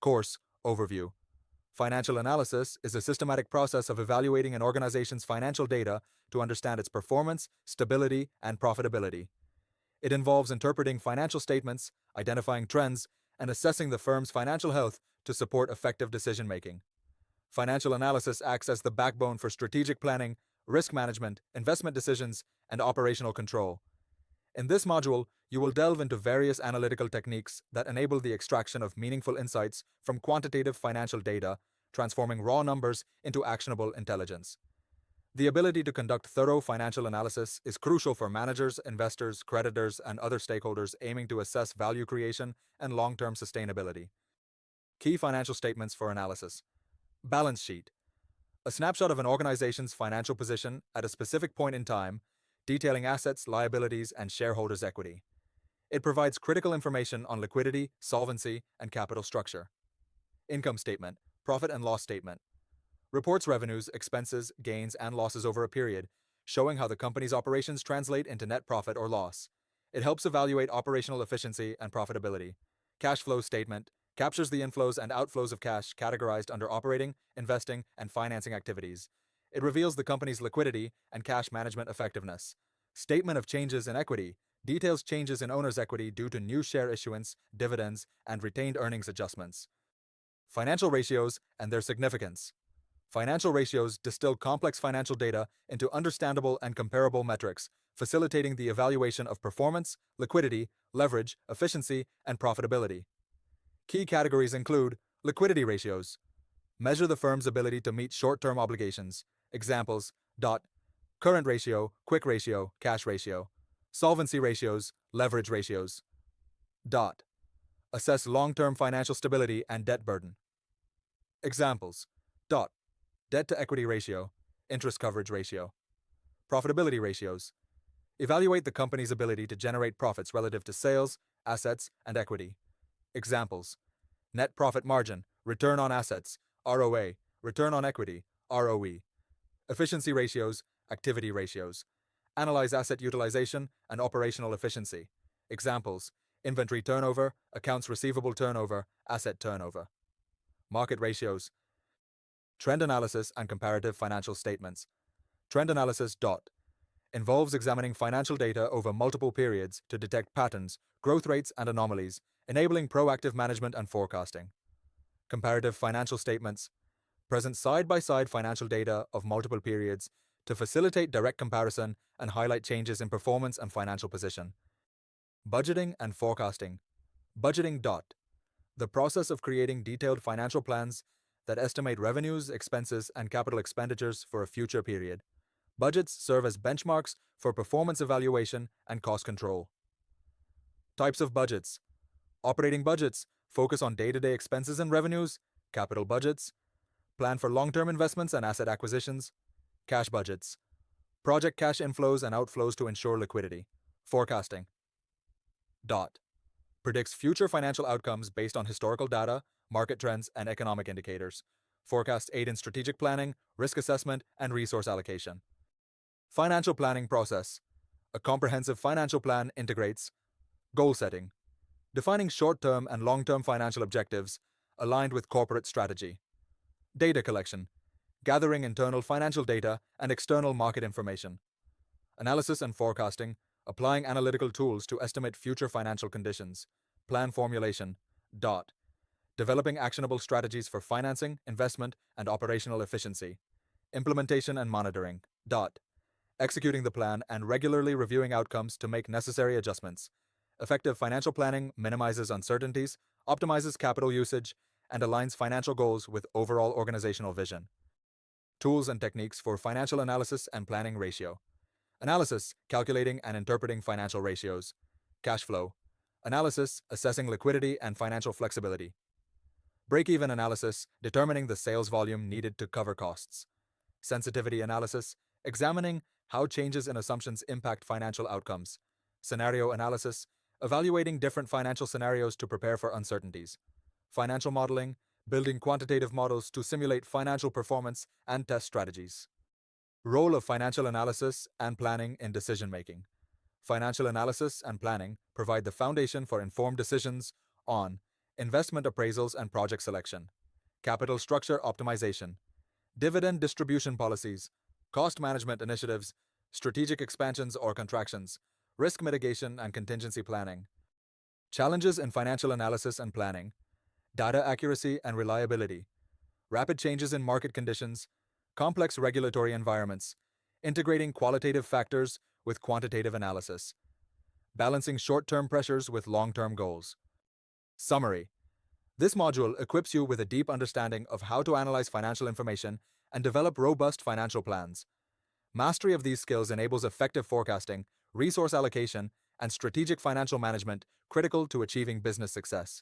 Course Overview. Financial analysis is a systematic process of evaluating an organization's financial data to understand its performance, stability, and profitability. It involves interpreting financial statements, identifying trends, and assessing the firm's financial health to support effective decision-making. Financial analysis acts as the backbone for strategic planning, risk management, investment decisions, and operational control. In this module, you will delve into various analytical techniques that enable the extraction of meaningful insights from quantitative financial data, transforming raw numbers into actionable intelligence. The ability to conduct thorough financial analysis is crucial for managers, investors, creditors, and other stakeholders aiming to assess value creation and long-term sustainability. Key financial statements for analysis. Balance sheet. A snapshot of an organization's financial position at a specific point in time, detailing assets, liabilities, and shareholders' equity. It provides critical information on liquidity, solvency, and capital structure. Income statement, profit and loss statement. Reports revenues, expenses, gains, and losses over a period, showing how the company's operations translate into net profit or loss. It helps evaluate operational efficiency and profitability. Cash flow statement captures the inflows and outflows of cash categorized under operating, investing, and financing activities. It reveals the company's liquidity and cash management effectiveness. Statement of changes in equity details changes in owner's equity due to new share issuance, dividends, and retained earnings adjustments. Financial ratios and their significance. Financial ratios distill complex financial data into understandable and comparable metrics, facilitating the evaluation of performance, liquidity, leverage, efficiency, and profitability. Key categories include liquidity ratios. Measure the firm's ability to meet short-term obligations. Examples: current ratio, quick ratio, cash ratio. Solvency ratios, leverage ratios. Assess long-term financial stability and debt burden. Examples: debt-to-equity ratio, interest coverage ratio. Profitability ratios. Evaluate the company's ability to generate profits relative to sales, assets, and equity. Examples: net profit margin, return on assets, ROA, return on equity, ROE. Efficiency ratios, activity ratios. Analyze asset utilization and operational efficiency. Examples: inventory turnover, accounts receivable turnover, asset turnover. Market ratios. Trend analysis and comparative financial statements. Trend analysis. Involves examining financial data over multiple periods to detect patterns, growth rates, and anomalies, enabling proactive management and forecasting. Comparative financial statements. Present side-by-side financial data of multiple periods to facilitate direct comparison and highlight changes in performance and financial position. Budgeting and forecasting. Budgeting. The process of creating detailed financial plans that estimate revenues, expenses, and capital expenditures for a future period. Budgets serve as benchmarks for performance evaluation and cost control. Types of budgets. Operating budgets focus on day-to-day expenses and revenues. Capital budgets plan for long-term investments and asset acquisitions. Cash budgets project cash inflows and outflows to ensure liquidity. Forecasting. Predicts future financial outcomes based on historical data, market trends, and economic indicators. Forecasts aid in strategic planning, risk assessment, and resource allocation. Financial planning process. A comprehensive financial plan integrates goal setting, defining short-term and long-term financial objectives aligned with corporate strategy. Data collection, gathering internal financial data and external market information. Analysis and forecasting, applying analytical tools to estimate future financial conditions. Plan formulation. Developing actionable strategies for financing, investment, and operational efficiency. Implementation and monitoring. Executing the plan and regularly reviewing outcomes to make necessary adjustments. Effective financial planning minimizes uncertainties, optimizes capital usage, and aligns financial goals with overall organizational vision. Tools and techniques for financial analysis and planning ratio. Analysis, calculating and interpreting financial ratios. Cash flow. Analysis, assessing liquidity and financial flexibility. Break-even analysis, determining the sales volume needed to cover costs. Sensitivity analysis, examining how changes in assumptions impact financial outcomes. Scenario analysis, evaluating different financial scenarios to prepare for uncertainties. Financial modeling, building quantitative models to simulate financial performance and test strategies. Role of financial analysis and planning in decision-making. Financial analysis and planning provide the foundation for informed decisions on investment appraisals and project selection, capital structure optimization, dividend distribution policies, cost management initiatives, strategic expansions or contractions, risk mitigation and contingency planning. Challenges in financial analysis and planning, data accuracy and reliability, rapid changes in market conditions, complex regulatory environments, integrating qualitative factors with quantitative analysis, balancing short-term pressures with long-term goals. Summary. This module equips you with a deep understanding of how to analyze financial information and develop robust financial plans. Mastery of these skills enables effective forecasting, resource allocation, and strategic financial management critical to achieving business success.